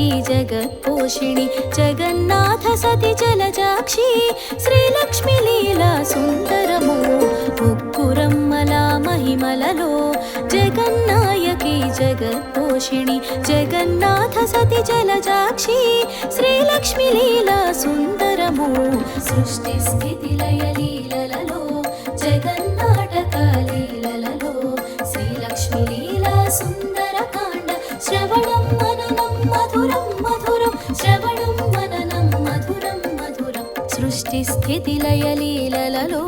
जगन्नायकी जगत्पोषिणि जगन्नाथ सति जलजाक्षी श्रीलक्ष्मी लीला सुन्दरमो मुग्गुरम्मला महिमలలో जगन्नायकी जगत्पोषिणि जगन्नाथ सति जलजाक्षी श्रीलक्ष्मी लीला सुन्दरमो सृष्टि स्थिति लय लीलలలో जगन्नाटक लीलలలో श्रीलक्ष्मी लीला सुन्दरकाण्ड श्रवणं मननं मधुरं मधुरं श्रवणं मननं मधुरं मधुरं सृष्टि स्थिति लय लीलలలో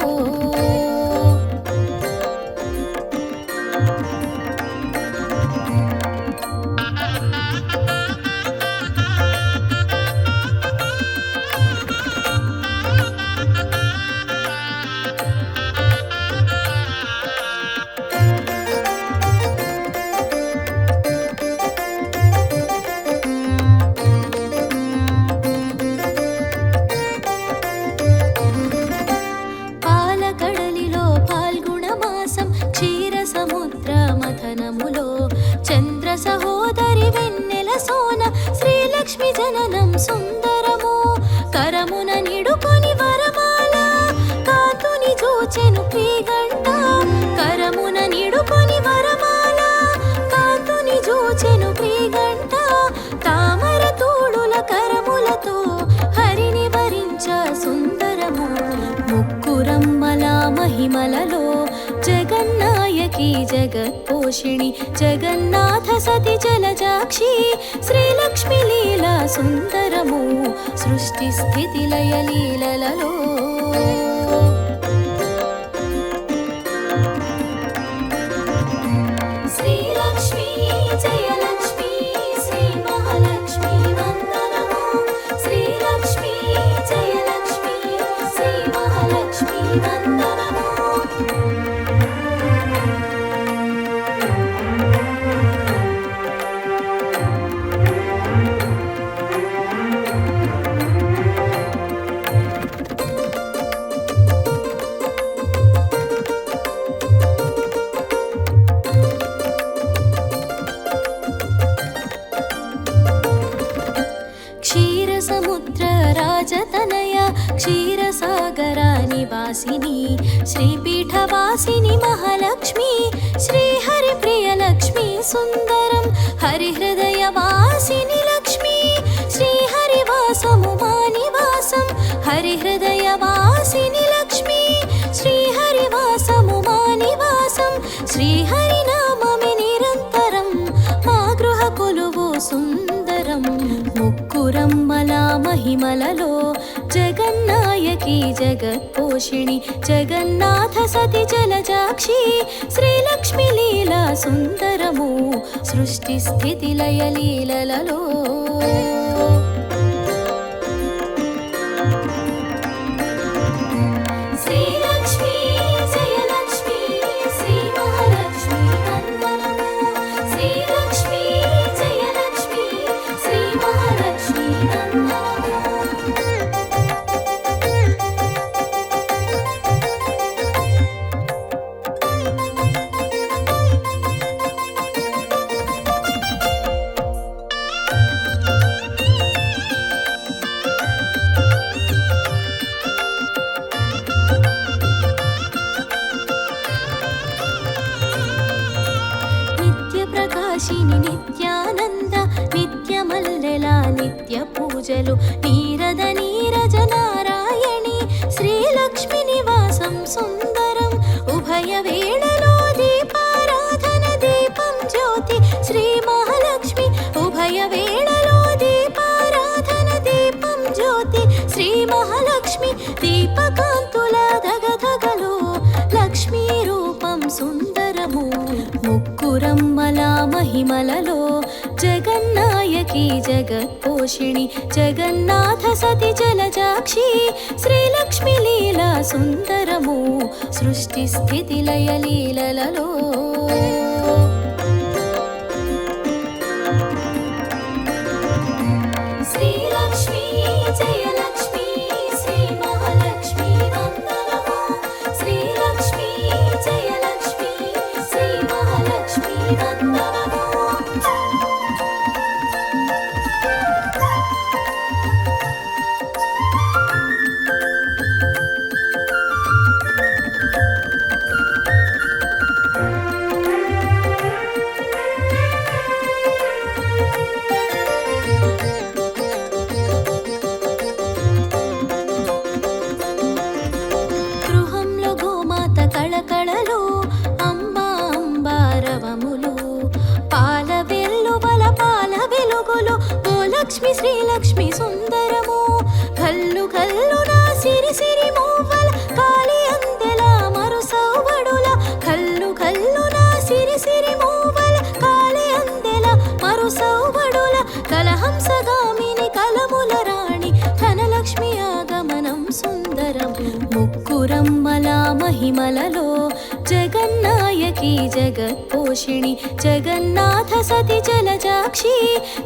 చంద్ర సహోదరి వెన్నెల సోన శ్రీలక్ష్మి జననం సుందరమో కరమున నిడుకొని వరమాల కాతుని జోచెను క్రీగంట కరమున నిడుకొని వరమాల కాతుని జోచెను క్రీగంట తామర తోడుల కరములతో హరిని వరించ సుందరమో ముక్కురమ్మల महिमలలో जगन्नायकी जगत्पोषिणि जगन्नाथ सति जलजाक्षी श्रीलक्ष्मी लीला सुन्दरमो सृष्टि स्थिति लय लीलలలో श्रीलक्ष्मी जयलक्ष्मी श्री महालक्ष्मी वन्दनमो श्रीलक्ष्मी जयलक्ष्मी श्री महालक्ष्मी वन्दनमो राजतनया क्षीरसागरा निवासिनी श्रीपीठवासिनी महालक्ष्मी श्रीहरिप्रियलक्ष्मी सुन्दरं हरिहृदयवासिनी लक्ष्मी श्रीहरिवासमुमानिवासं हरिहृदयवासिनी लक्ष्मी श्रीहरिवासमुमानिवासं श्रीहरिनाममे निरन्तरं मा गृहकुलुवो सुन्दरं मुक्कुरम्मला महिमలలో जगन्नायकी जगत्पोषिणि जगन्नाथ सति जलजाक्षी श्रीलक्ष्मी लीला सुन्दरमो सृष्टि स्थिति लय लीलలలో श्रीलक्ष्मी जयलक्ष्मी श्री महालक्ष्मी वन्दनमो श्रीलक्ष्मी जयलक्ष्मी श्री महालक्ष्मी वन्दनमो నిత్యప్రకాశిని నిత్యానంద నిత్యమల్లెల నిత్య పూజలు నీరద నీరజ నారాయణి శ్రీలక్ష్మి నివాసం సుందరం ఉభయ వేళలో దీపారాధన దీపం జ్యోతి శ్రీ మహాలక్ష్మి ఉభయ వేళలో దీపారాధన దీపం జ్యోతి శ్రీ మహాలక్ష్మి దీపకాంతుల ధగధగలో లక్ష్మీ రూపం సుందరము ముక్కురమ్మల महिमలలో जगन्नायकी जगत्पोषिणि जगन्नाथ सति जलजाक्षी श्रीलक्ष्मी लीला सुन्दरमो सृष्टि स्थिति लय लीलలలో श्रीलक्ष्मी जयलक्ष्मी श्री महालक्ष्मी वन्दनमो श्रीलक्ष्मी जयलक्ष्मी श्री महालक्ष्मी वन्दनमो ధనలక్ష్మి శ్రీలక్ష్మి సుందరము కల్లు కల్లు నా సిరి సిరి మూవల కాలి అందెల మరు సౌబడుల కల్లు కల్లు నా సిరి సిరి మూవల కాలి అందెల మరు సౌబడుల కలహంసగామిని కలముల రాణి ధనలక్ష్మి ఆగమనం సుందరం ముక్కురమ్మల మహిమలలో జగన్నాయకి జగత్పోషిణి జగన్నాథ సతి జలజాక్షి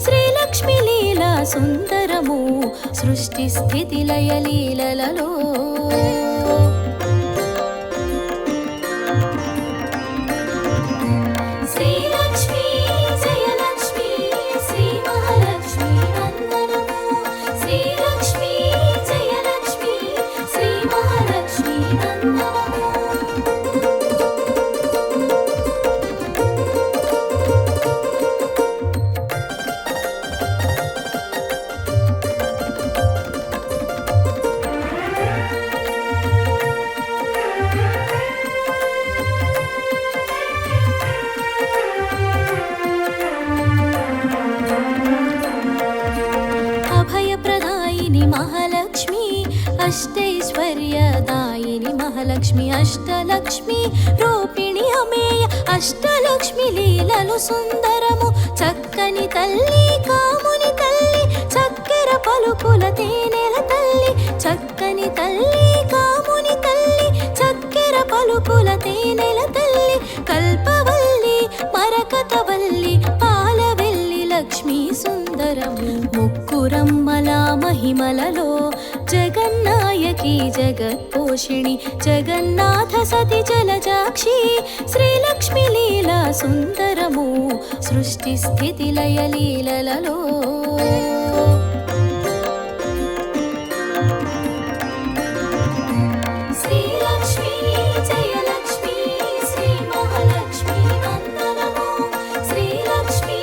శ్రీలక్ష్మి లీలా సుందరము సృష్టి స్థితి లయ లీలలలో శ్రీలక్ష్మి జయలక్ష్మి శ్రీ మహాలక్ష్మి వందనము శ్రీలక్ష్మి జయలక్ష్మి శ్రీ మహాలక్ష్మి వందనము महालक्ष्मी अष्टैश्वर्यदायिनी महालक्ष्मी अष्टलक्ष्मी रूपिणी अमेय अष्टलक्ष्मी लीललु सुंदरमु चक्कनि तल्ली कामुनि तल्ली चक्कर पलुकुल तेनेल तल्ली चक्कनि तल्ली कामुनि तल्ली चक्कर पलुकुल तेनेल तल्ली कल्पवल्ली मरकतवल्ली पालवेल्ली लक्ष्मी सुंदरमु मुक्कुरम्मल महिमలలో జగన్నాయకి జగత్పోషిణి జగన్నాథ సతి జలజాక్షి శ్రీలక్ష్మి లీలా సుందరము సృష్టి స్థితి లయ లీలలలో శ్రీలక్ష్మి జయలక్ష్మి శ్రీ మహాలక్ష్మి వందనము శ్రీలక్ష్మి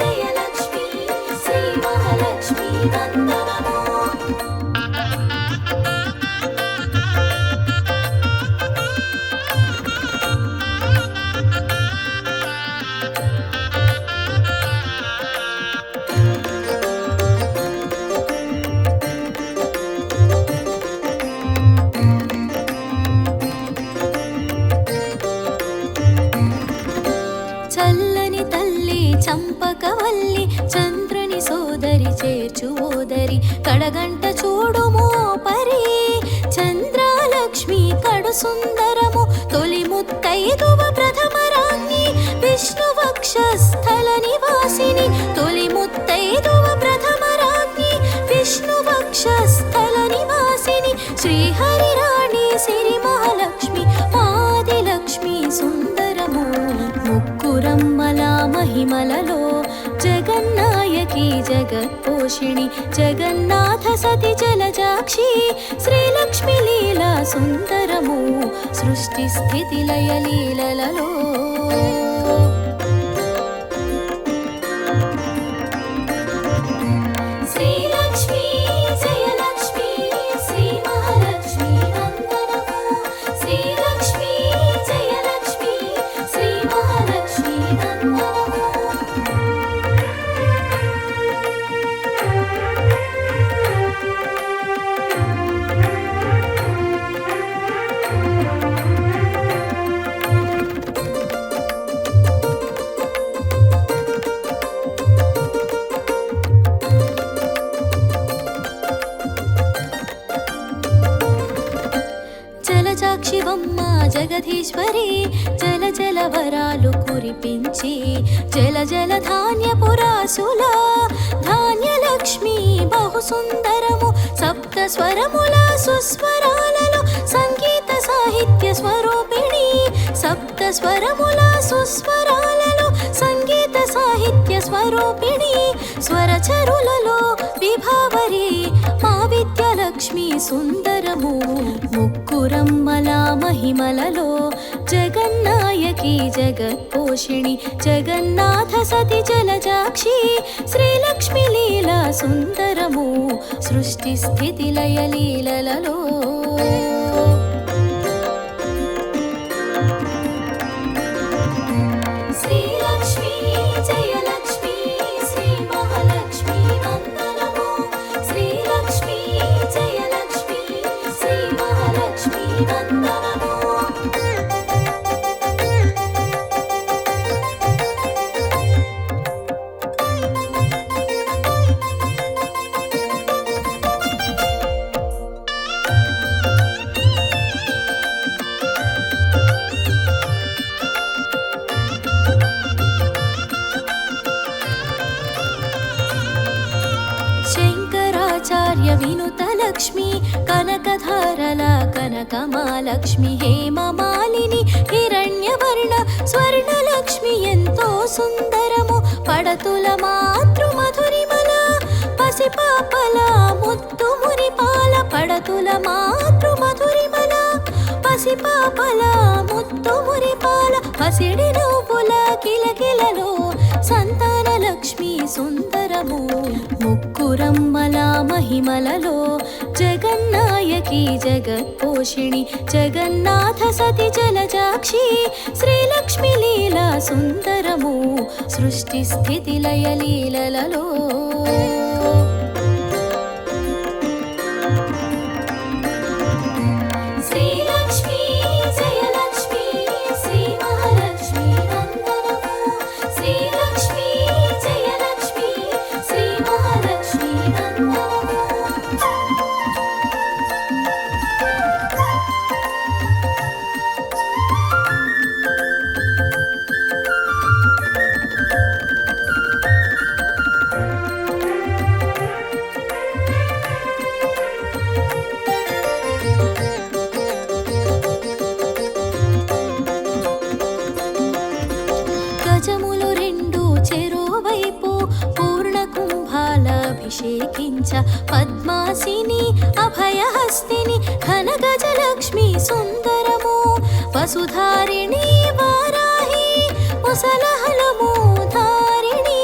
జయలక్ష్మి శ్రీ మహాలక్ష్మి వందనము చల్లని తల్లి చంపకవల్లి చంద్రుని సోదరి చేర్చువోదరి కడగంట చూడుమో పరి చంద్రాలక్ష్మి కడు సుందరము తొలి ముత్తైదువ ప్రథమరాణి విష్ణువక్షస్థల నివాసిని తొలి ముత్తైదువ ప్రథమరాణి విష్ణువక్షస్థల నివాసిని శ్రీహరి రాణి సిరి మహాలక్ష్మి ఆదిలక్ష్మి సుందరము ముక్కురమ్మల మహిమలలో జగన్నాయకి జగత్పోషిణి జగన్నాథ సతి జలజాక్షి శ్రీలక్ష్మి లీలా సుందరము సృష్టి స్థితి లయ లీలలలో శ్రీలక్ష్మి జయలక్ష్మి శ్రీ మహాలక్ష్మి వందనము శ్రీలక్ష్మి జయలక్ష్మి శ్రీ మహాలక్ష్మి వందనము జలజాక్షివమ్మ జగదీశ్వరి జల జల వరాలు కురిపించి జల జల ధాన్యపురాసుల ధాన్యలక్ష్మి బహు సుందరము సప్త స్వరముల సుస్వరాలలో సంగీత సాహిత్య స్వరూపిణి సప్త స్వరముల సుస్వరాలలో సంగీత సాహిత్య స్వరూపిణి స్వరచరులలో విభావరి మా విద్యాలక్ష్మి సుందరము ముక్కురమ్మల మహిమలలో జగన్నాయకి జగత్పోషిణి జగన్నాథ సతి జలజాక్షి శ్రీలక్ష్మి లీలా సుందరము సృష్టి స్థితి లయ లీలలలో శ్రీలక్ష్మి జయలక్ష్మి శ్రీ మహాలక్ష్మి వందనము వందనము. శంకరాచార్య వినుత లక్ష్మి కనకధారల కనకమాలక్ష్మి హేమమాలిని హిరణ్యవర్ణ స్వర్ణలక్ష్మి ఎంతో సుందరము పడతుల మాతృ మధురిమల పసిపాపల ముత్తు మురిపాల పడతుల మాతృ మధురిమల పసిపాపల ముత్తు మురిపాల పసిడి నవ్వుల కిలకిలలో సంతాన లక్ష్మి సుందరము ముక్కురమ్మల మహిమలలో జగన్నాయకి జగత్పోషిణి జగన్నాథ సతి జలజాక్షి శ్రీలక్ష్మి లీలా సుందరము సృష్టి స్థితి లయ లీలలలో శ్రీలక్ష్మి జయలక్ష్మి శ్రీ మహాలక్ష్మి వందనము. శ్రీలక్ష్మి జయలక్ష్మి శ్రీ మహాలక్ష్మి వందనము. గజములు రెండు చెరోవైపు పూర్ణ కుంభాలభిషేకించ పద్మాసిని అభయహస్తిని ఘన గజలక్ష్మి సుందరము వసుధారిణి వారాహి ముసలహలము ధారిణి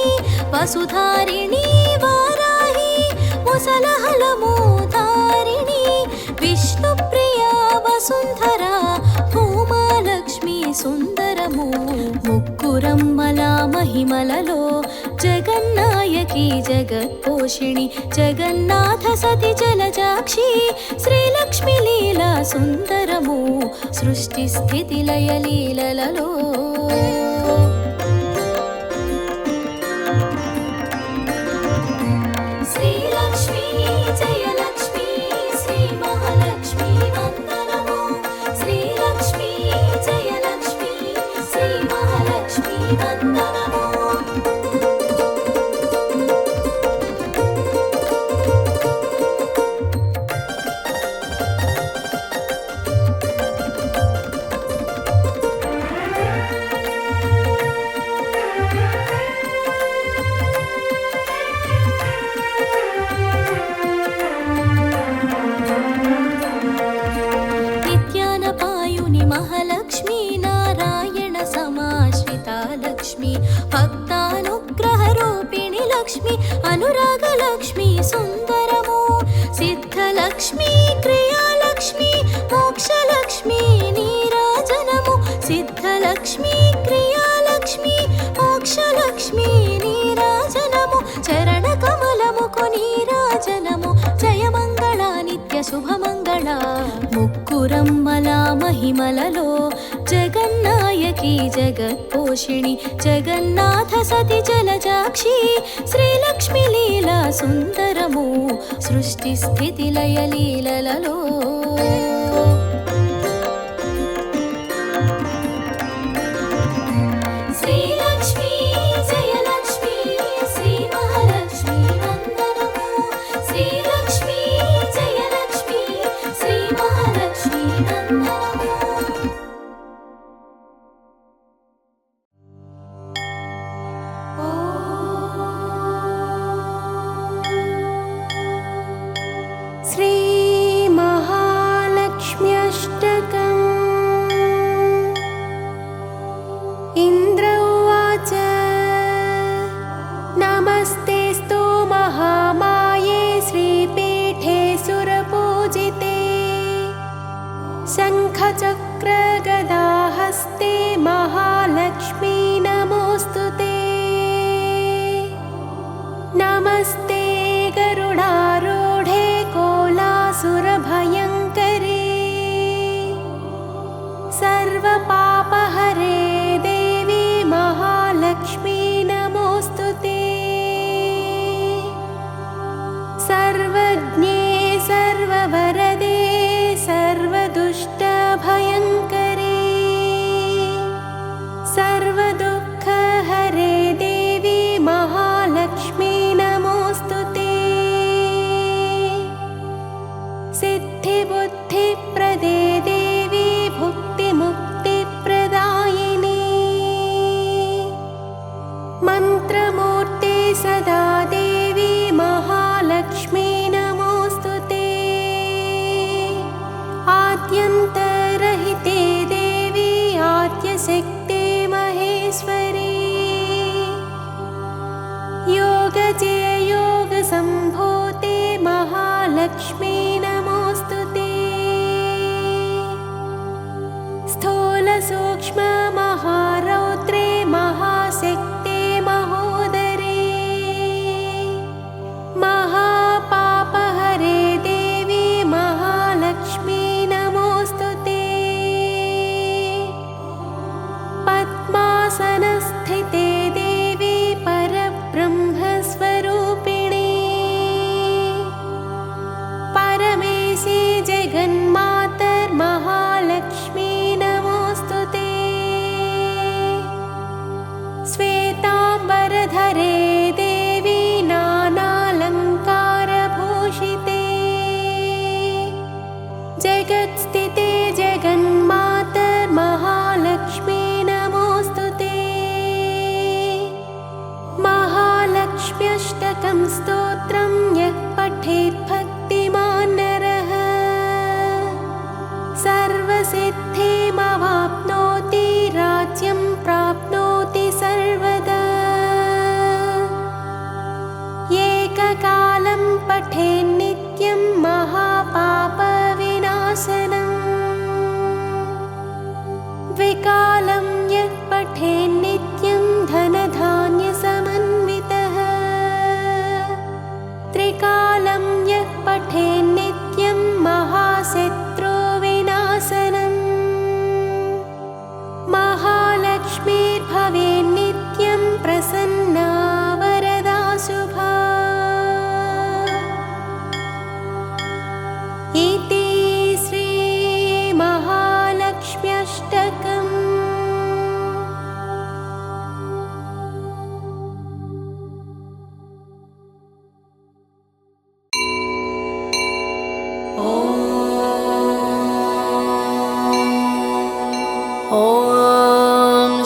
వసుధారిణి వారాహి ముసలహలము ధారిణి విష్ణుప్రియ వసుంధర భూమాలక్ష్మి సుందరము ముక్కురమ్మల మహిమలలో జగన్నాయకి జగత్పోషిణి జగన్నాథ సతి జలజాక్షి శ్రీలక్ష్మి లీలా సుందరము సృష్టి స్థితి లయ లీలలలో శ్రీలక్ష్మి జయలక్ష్మి శ్రీ మహాలక్ష్మి వందనము. శ్రీలక్ష్మి జయలక్ష్మి శ్రీ మహాలక్ష్మి వందనము. నిత్యానపాయుని మహాలక్ష్మి నారాయణ సమాశ్రితా లక్ష్మి భక్తానుగ్రహ రూపిణి లక్ష్మి అనురాగ లక్ష్మి సుందరము సిద్ధలక్ష్మి క్రియాలక్ష్మి మోక్షలక్ష్మి నీరాజనము సిద్ధలక్ష్మి క్రియాలక్ష్మి మోక్షలక్ష్మి నీరాజనము చరణ కమలముకు నీరాజనము జయమంగళ నిత్య శుభమంగళ ముక్కురమ్మల మహిమలలో జగన్నాయకి జగత్పోషిణి జగన్నాథ సతి జలజాక్షి శ్రీలక్ష్మి లీలా సుందరము సృష్టి స్థితి లయ లీలలలో శ్రీలక్ష్మి జయలక్ష్మి శ్రీ మహాలక్ష్మి వందనము. శ్రీలక్ష్మి జయలక్ష్మి శ్రీ మహాలక్ష్మి వందనము. శ్రీ మహాలక్ష్మ్యష్టకం ఇంద్ర ఉవాచ నమస్తేస్తు మహామాయే శ్రీపీఠే సురపూజితే శంఖచక్ర గదాహస్తే మహాలక్ష్మీ నమోస్తుతే నమస్తే గరుడారూఢే కోలాసురభయంకరే सूक्ष्ममहारौद्रे महाशक्ते महोदरे महापापहरे देवी महालक्ष्मी नमोऽस्तु ते पद्मासनस्थिते देवी परब्रह्मस्वरूपिणी परमेशी जगन्मातर्महालक्ष्मी नमोऽस्तु ते श्वेताम्बरधरे देवी नानालङ्कारभूषिते जगत्स्थिते जगन्मातर्महालक्ष्मी नमोऽस्तु ते महालक्ष्म्यष्टकं स्तोत्रं यः पठेत् भक्तिमान् नरः सर्वसिद्धिमवाप्नोति राज्यं प्राप्नोति सर्वदा एककालं पठेन्नित्यं महापापविनाशनम् द्विकालं यः पठेन्नित्यं धनधान्यसमन्वितः त्रिकालं यः पठेन्नित्यं महाशत्रुविनाशनम् महालक्ष्मीर्भवेन्नित्यं प्रसन्ना वरदा शुभा इति श्रीमहालक्ष्म्यष्टकम्। ॐ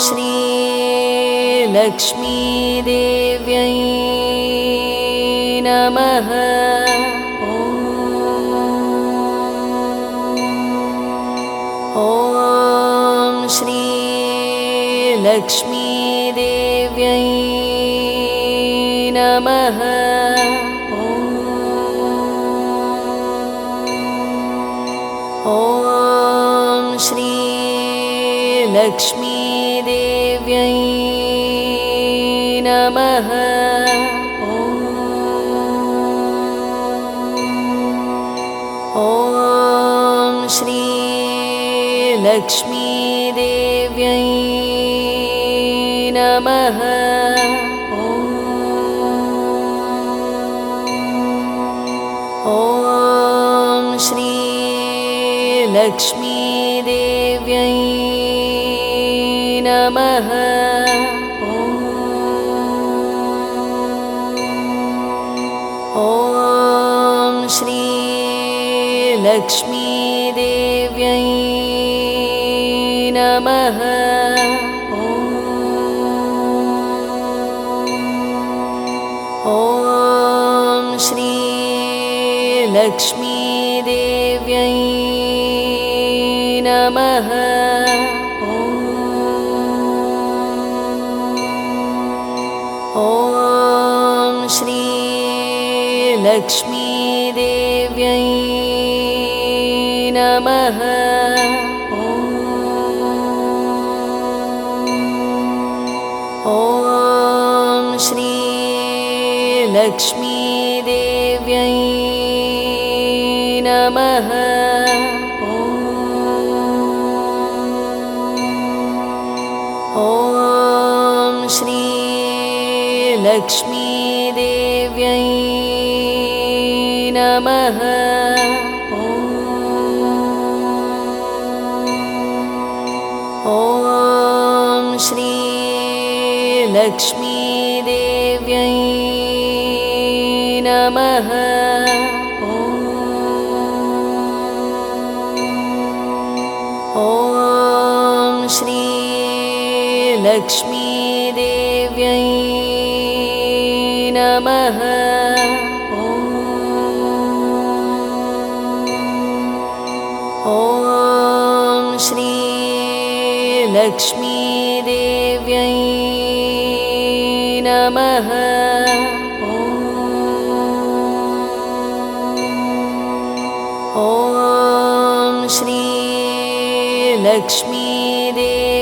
श्री लक्ष्मीदेव्यै नमः। ॐ श्री लक्ष्मीदेव्यै नमः। ॐ श्री लक्ष्मीदेव्यै नमः। ॐ श्री लक्ष्मीदेव्यै नमः। ॐ श्री लक्ष्मीदेव्यै नमः। ॐ श्री लक्ष्मीदेव्यै नमः। ॐ श्री लक्ष्मीदेव्यै नमः। ॐ श्री लक्ष्मीदेव्यै नमः। ॐ श्री लक्ष्मीदेव्यै नमः। ॐ श्री लक्ष्मीदेव्यै नमः। ॐ श्री लक्ष्मीदेव्यै नमः। ॐ श्री लक्ष्मीदेव्यै नमः। ॐ श्री लक्ष्मीदेव्यै नमः। ॐ श्री लक्ष्मीदेव्यै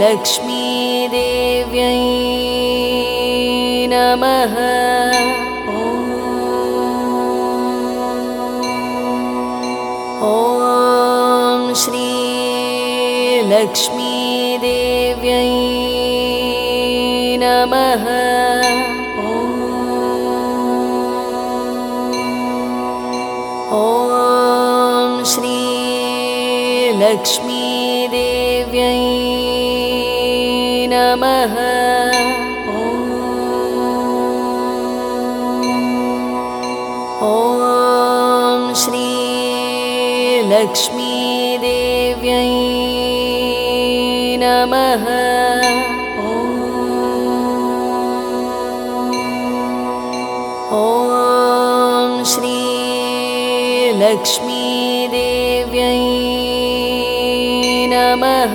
लक्ष्मीदेव्यै नमः। ॐ श्री लक्ष्मीदेव्यै नमः। ॐ श्री लक्ष्मीदेव्यै नमः। ॐ श्री लक्ष्मीदेव्यै नमः। ॐ श्री लक्ष्मीदेव्यै नमः।